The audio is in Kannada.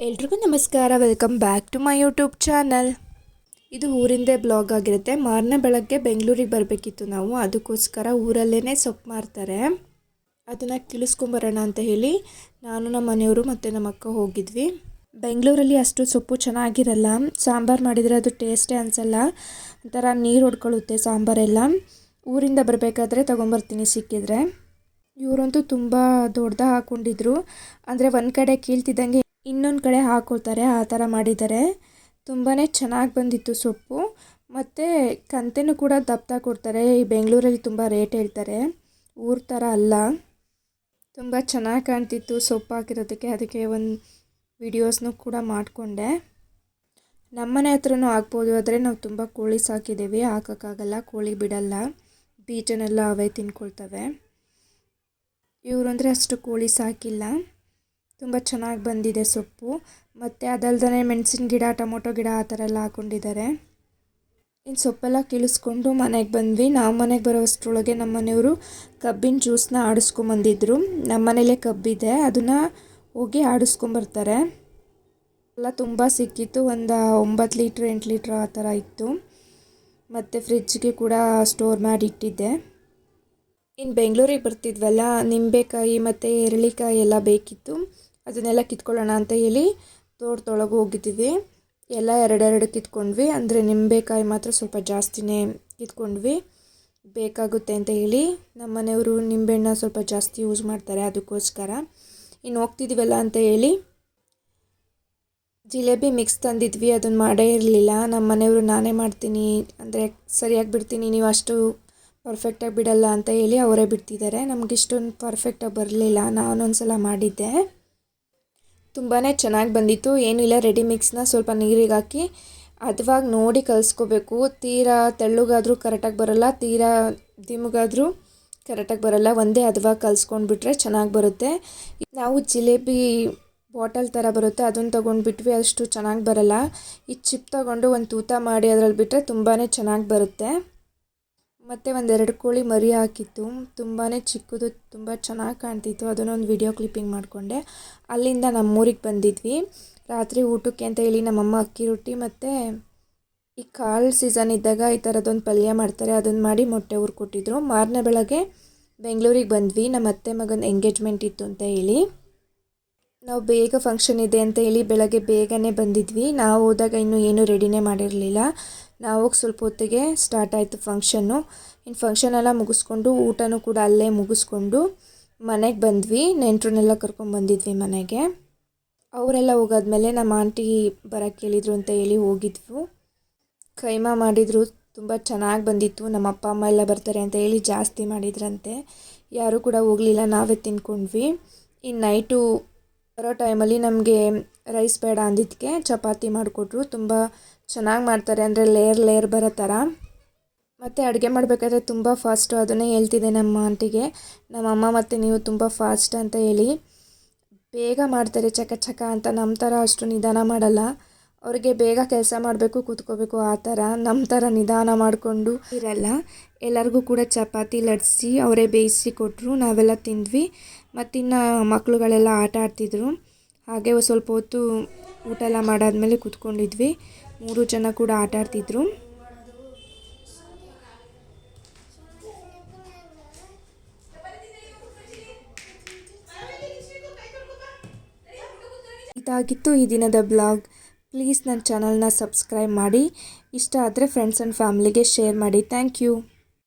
ಎಲ್ರಿಗೂ ನಮಸ್ಕಾರ. Welcome back to my YouTube channel. ಇದು ಊರಿಂದೇ ಬ್ಲಾಗ್ ಆಗಿರುತ್ತೆ. ಮಾರನೇ ಬೆಳಗ್ಗೆ ಬೆಂಗಳೂರಿಗೆ ಬರಬೇಕಿತ್ತು ನಾವು, ಅದಕ್ಕೋಸ್ಕರ ಊರಲ್ಲೇ ಸೊಪ್ಪು ಮಾರ್ತಾರೆ, ಅದನ್ನು ತಿಳಿಸ್ಕೊಂಬರೋಣ ಅಂತ ಹೇಳಿ ನಾನು ನಮ್ಮ ಮನೆಯವರು ಮತ್ತು ನಮ್ಮ ಅಕ್ಕ ಹೋಗಿದ್ವಿ. ಬೆಂಗಳೂರಲ್ಲಿ ಅಷ್ಟು ಸೊಪ್ಪು ಚೆನ್ನಾಗಿರಲ್ಲ, ಸಾಂಬಾರು ಮಾಡಿದರೆ ಅದು ಟೇಸ್ಟೇ ಅನಿಸಲ್ಲ, ಒಂಥರ ನೀರು ಹೊಡ್ಕೊಳ್ಳುತ್ತೆ ಸಾಂಬಾರೆಲ್ಲ. ಊರಿಂದ ಬರಬೇಕಾದ್ರೆ ತೊಗೊಂಬರ್ತೀನಿ ಸಿಕ್ಕಿದ್ರೆ. ಇವರಂತೂ ತುಂಬ ದೊಡ್ಡದಾಗಿ ಹಾಕ್ಕೊಂಡಿದ್ರು, ಅಂದರೆ ಒಂದು ಕಡೆ ಕೀಳ್ತಿದ್ದಂಗೆ ಇನ್ನೊಂದು ಕಡೆ ಹಾಕೋತಾರೆ, ಆ ಥರ ಮಾಡಿದ್ದಾರೆ. ತುಂಬಾ ಚೆನ್ನಾಗಿ ಬಂದಿತ್ತು ಸೊಪ್ಪು, ಮತ್ತು ಕಂತೆನೂ ಕೂಡ ದಪ್ಪ ಕೊಡ್ತಾರೆ. ಈ ಬೆಂಗಳೂರಲ್ಲಿ ತುಂಬ ರೇಟ್ ಹೇಳ್ತಾರೆ, ಊರ ಥರ ಅಲ್ಲ. ತುಂಬ ಚೆನ್ನಾಗಿ ಕಾಣ್ತಿತ್ತು ಸೊಪ್ಪು ಹಾಕಿರೋದಕ್ಕೆ, ಅದಕ್ಕೆ ಒಂದು ವಿಡಿಯೋಸ್ನೂ ಕೂಡ ಮಾಡಿಕೊಂಡೆ. ನಮ್ಮನೆ ಹತ್ರನೂ ಹಾಕ್ಬೋದು, ಆದರೆ ನಾವು ತುಂಬ ಕೋಳಿ ಸಾಕಿದ್ದೀವಿ, ಹಾಕೋಕ್ಕಾಗಲ್ಲ, ಕೋಳಿ ಬಿಡಲ್ಲ, ಬೀಜನೆಲ್ಲ ಅವೇ ತಿನ್ಕೊಳ್ತವೆ. ಇವರು ಅಂದರೆ ಅಷ್ಟು ಕೋಳಿ ಸಾಕಿಲ್ಲ. ತುಂಬ ಚೆನ್ನಾಗಿ ಬಂದಿದೆ ಸೊಪ್ಪು, ಮತ್ತು ಅದಲ್ದೇ ಮೆಣಸಿನ ಗಿಡ, ಟೊಮೊಟೊ ಗಿಡ ಆ ಥರ ಎಲ್ಲ ಹಾಕ್ಕೊಂಡಿದ್ದಾರೆ. ಇನ್ನು ಸೊಪ್ಪೆಲ್ಲ ಕೀಳಿಸ್ಕೊಂಡು ಮನೆಗೆ ಬಂದ್ವಿ. ನಾವು ಮನೆಗೆ ಬರೋಷ್ಟರೊಳಗೆ ನಮ್ಮ ಮನೆಯವರು ಕಬ್ಬಿನ ಜ್ಯೂಸನ್ನ ಆಡಿಸ್ಕೊಂಬಂದಿದ್ರು. ನಮ್ಮ ಮನೇಲೇ ಕಬ್ಬಿದೆ, ಅದನ್ನು ಹೋಗಿ ಆಡಿಸ್ಕೊಂಬರ್ತಾರೆ. ಎಲ್ಲ ತುಂಬ ಸಿಕ್ಕಿತ್ತು, ಒಂದು 9 ಲೀಟ್ರ್ 8 ಲೀಟ್ರ್ ಆ ಥರ ಇತ್ತು, ಮತ್ತು ಫ್ರಿಜ್ಗೆ ಕೂಡ ಸ್ಟೋರ್ ಮಾಡಿ ಇಟ್ಟಿದ್ದೆ. ಇನ್ನು ಬೆಂಗಳೂರಿಗೆ ಬರ್ತಿದ್ವಲ್ಲ, ನಿಂಬೆಕಾಯಿ ಮತ್ತು ಎರಳಿಕಾಯಿ ಎಲ್ಲ ಬೇಕಿತ್ತು, ಅದನ್ನೆಲ್ಲ ಕಿತ್ಕೊಳ್ಳೋಣ ಅಂತ ಹೇಳಿ ತೋಟದೊಳಗೆ ಹೋಗಿದ್ವಿ. ಎಲ್ಲ ಎರಡೆರಡು ಕಿತ್ಕೊಂಡ್ವಿ, ಅಂದರೆ ನಿಂಬೆಕಾಯಿ ಮಾತ್ರ ಸ್ವಲ್ಪ ಜಾಸ್ತಿನೇ ಕಿತ್ಕೊಂಡ್ವಿ, ಬೇಕಾಗುತ್ತೆ ಅಂತ ಹೇಳಿ. ನಮ್ಮ ಮನೆಯವರು ನಿಂಬೆಹಣ್ಣ ಸ್ವಲ್ಪ ಜಾಸ್ತಿ ಯೂಸ್ ಮಾಡ್ತಾರೆ, ಅದಕ್ಕೋಸ್ಕರ. ಇನ್ನು ಹೋಗ್ತಿದ್ವಲ್ಲ ಅಂತ ಹೇಳಿ ಜಿಲೇಬಿ ಮಿಕ್ಸ್ ತಂದಿದ್ವಿ, ಅದನ್ನು ಮಾಡೇ ಇರಲಿಲ್ಲ. ನಮ್ಮ ಮನೆಯವರು ನಾನೇ ಮಾಡ್ತೀನಿ, ಅಂದರೆ ಸರಿಯಾಗಿ ಬಿಡ್ತೀನಿ, ನೀವು ಅಷ್ಟು ಪರ್ಫೆಕ್ಟಾಗಿ ಬಿಡಲ್ಲ ಅಂತ ಹೇಳಿ ಅವರೇ ಬಿಡ್ತಿದ್ದಾರೆ. ನಮಗಿಷ್ಟೊಂದು ಪರ್ಫೆಕ್ಟಾಗಿ ಬರಲಿಲ್ಲ, ನಾನೊಂದು ಸಲ ಮಾಡಿದ್ದೆ, ತುಂಬಾ ಚೆನ್ನಾಗಿ ಬಂದಿತ್ತು. ಏನಿಲ್ಲ, ರೆಡಿ ಮಿಕ್ಸ್ನ ಸ್ವಲ್ಪ ನೀರಿಗೆ ಹಾಕಿ ಹದವಾಗಿ ನೋಡಿ ಕಲಿಸ್ಕೋಬೇಕು. ತೀರಾ ತೆಳ್ಳಗಾದರೂ ಕರೆಕ್ಟಾಗಿ ಬರೋಲ್ಲ, ತೀರಾ ದಿಮ್ಗಾದರೂ ಕರೆಕ್ಟಾಗಿ ಬರೋಲ್ಲ, ಒಂದೇ ಹದವಾಗಿ ಕಲಿಸ್ಕೊಂಡ್ಬಿಟ್ರೆ ಚೆನ್ನಾಗಿ ಬರುತ್ತೆ. ನಾವು ಜಿಲೇಬಿ ಬಾಟಲ್ ಥರ ಬರುತ್ತೆ, ಅದನ್ನು ತೊಗೊಂಡ್ಬಿಟ್ವಿ, ಅಷ್ಟು ಚೆನ್ನಾಗಿ ಬರೋಲ್ಲ. ಈ ಚಿಪ್ ತೊಗೊಂಡು ಒಂದು ತೂತ ಮಾಡಿ ಅದರಲ್ಲಿ ಬಿಟ್ಟರೆ ತುಂಬಾ ಚೆನ್ನಾಗಿ ಬರುತ್ತೆ. ಮತ್ತು ಒಂದೆರಡು ಕೋಳಿ ಮರಿ ಹಾಕಿತ್ತು, ತುಂಬಾ ಚಿಕ್ಕದು, ತುಂಬ ಚೆನ್ನಾಗಿ ಕಾಣ್ತಿತ್ತು, ಅದನ್ನೊಂದು ವಿಡಿಯೋ ಕ್ಲಿಪ್ಪಿಂಗ್ ಮಾಡಿಕೊಂಡೆ. ಅಲ್ಲಿಂದ ನಮ್ಮೂರಿಗೆ ಬಂದಿದ್ವಿ. ರಾತ್ರಿ ಊಟಕ್ಕೆ ಅಂತ ಹೇಳಿ ನಮ್ಮಮ್ಮ ಅಕ್ಕಿ ರೊಟ್ಟಿ ಮತ್ತು ಈ ಕಾಳು ಸೀಸನ್ ಇದ್ದಾಗ ಈ ಥರದೊಂದು ಪಲ್ಯ ಮಾಡ್ತಾರೆ, ಅದನ್ನು ಮಾಡಿ ಮೊಟ್ಟೆ ಕೊಟ್ಟಿದ್ರು. ಮಾರನೇ ಬೆಳಗ್ಗೆ ಬೆಂಗಳೂರಿಗೆ ಬಂದ್ವಿ, ನಮ್ಮ ಅತ್ತೆ ಮಗನ ಎಂಗೇಜ್ಮೆಂಟ್ ಇತ್ತು ಅಂತ ಹೇಳಿ. ನಾವು ಬೇಗ ಫಂಕ್ಷನ್ ಇದೆ ಅಂತ ಹೇಳಿ ಬೆಳಗ್ಗೆ ಬೇಗನೆ ಬಂದಿದ್ವಿ. ನಾವು ಹೋದಾಗ ಇನ್ನೂ ಏನೂ ರೆಡಿನೇ ಮಾಡಿರಲಿಲ್ಲ. ನಾವು ಸ್ವಲ್ಪ ಹೊತ್ತಿಗೆ ಸ್ಟಾರ್ಟ್ ಆಯಿತು ಫಂಕ್ಷನ್ನು. ಇನ್ನು ಫಂಕ್ಷನೆಲ್ಲ ಮುಗಿಸ್ಕೊಂಡು ಊಟನೂ ಕೂಡ ಅಲ್ಲೇ ಮುಗಿಸ್ಕೊಂಡು ಮನೆಗೆ ಬಂದ್ವಿ. ನೆಂಟರನ್ನೆಲ್ಲ ಕರ್ಕೊಂಡ್ಬಂದಿದ್ವಿ ಮನೆಗೆ. ಅವರೆಲ್ಲ ಹೋಗಾದ್ಮೇಲೆ ನಮ್ಮ ಆಂಟಿ ಬರೋಕ್ಕೆ ಹೇಳಿದ್ರು ಅಂತ ಹೇಳಿ ಹೋಗಿದ್ವು. ಕೈಮಾ ಮಾಡಿದರು, ತುಂಬ ಚೆನ್ನಾಗಿ ಬಂದಿತ್ತು. ನಮ್ಮ ಅಪ್ಪ ಅಮ್ಮ ಎಲ್ಲ ಬರ್ತಾರೆ ಅಂತ ಹೇಳಿ ಜಾಸ್ತಿ ಮಾಡಿದ್ರಂತೆ, ಯಾರೂ ಕೂಡ ಹೋಗಲಿಲ್ಲ, ನಾವೇ ತಿನ್ಕೊಂಡ್ವಿ. ಇನ್ನು ನೈಟು ಬರೋ ಟೈಮಲ್ಲಿ ನಮಗೆ ರೈಸ್ ಬೇಡ ಅಂದಿದ್ದಕ್ಕೆ ಚಪಾತಿ ಮಾಡಿಕೊಟ್ರು. ತುಂಬ ಚೆನ್ನಾಗಿ ಮಾಡ್ತಾರೆ, ಅಂದರೆ ಲೇಯರ್ ಬರೋ ಥರ. ಮತ್ತು ಅಡುಗೆ ಮಾಡಬೇಕಾದ್ರೆ ತುಂಬ ಫಾಸ್ಟು, ಅದನ್ನೇ ಹೇಳ್ತಿದ್ದೆ ನಮ್ಮ ಆಂಟಿಗೆ, ನಮ್ಮಮ್ಮ ಮತ್ತು ನೀವು ತುಂಬ ಫಾಸ್ಟ್ ಅಂತ ಹೇಳಿ. ಬೇಗ ಮಾಡ್ತಾರೆ ಚಕ ಚಕ ಅಂತ, ನಮ್ಮ ಥರ ಅಷ್ಟು ನಿಧಾನ ಮಾಡಲ್ಲ. ಅವ್ರಿಗೆ ಬೇಗ ಕೆಲಸ ಮಾಡಬೇಕು, ಕೂತ್ಕೋಬೇಕು, ಆ ಥರ. ನಮ್ಮ ಥರ ನಿಧಾನ ಮಾಡಿಕೊಂಡು ಇರಲ್ಲ. ಎಲ್ಲರಿಗೂ ಕೂಡ ಚಪಾತಿ ಲಟ್ಸಿ ಅವರೇ ಬೇಯಿಸಿ ಕೊಟ್ಟರು, ನಾವೆಲ್ಲ ತಿಂದ್ವಿ. ಮತ್ತಿನ್ನು ಮಕ್ಕಳುಗಳೆಲ್ಲ ಆಟ ಆಡ್ತಿದ್ರು. ಹಾಗೆ ಸ್ವಲ್ಪ ಹೊತ್ತು ಊಟ ಎಲ್ಲ ಮಾಡಾದ್ಮೇಲೆ ಕೂತ್ಕೊಂಡಿದ್ವಿ. 3 ಜನ ಕೂಡ ಆಟ ಆಡ್ತಿದ್ರು. ಇದಾಗಿತ್ತು ಈ ದಿನದ ಬ್ಲಾಗ್. ಪ್ಲೀಸ್ ನನ್ನ ಚಾನಲ್ನ ಸಬ್ಸ್ಕ್ರೈಬ್ ಮಾಡಿ, ಇಷ್ಟ ಆದರೆ ಫ್ರೆಂಡ್ಸ್ ಆ್ಯಂಡ್ ಫ್ಯಾಮಿಲಿಗೆ ಶೇರ್ ಮಾಡಿ. Thank you.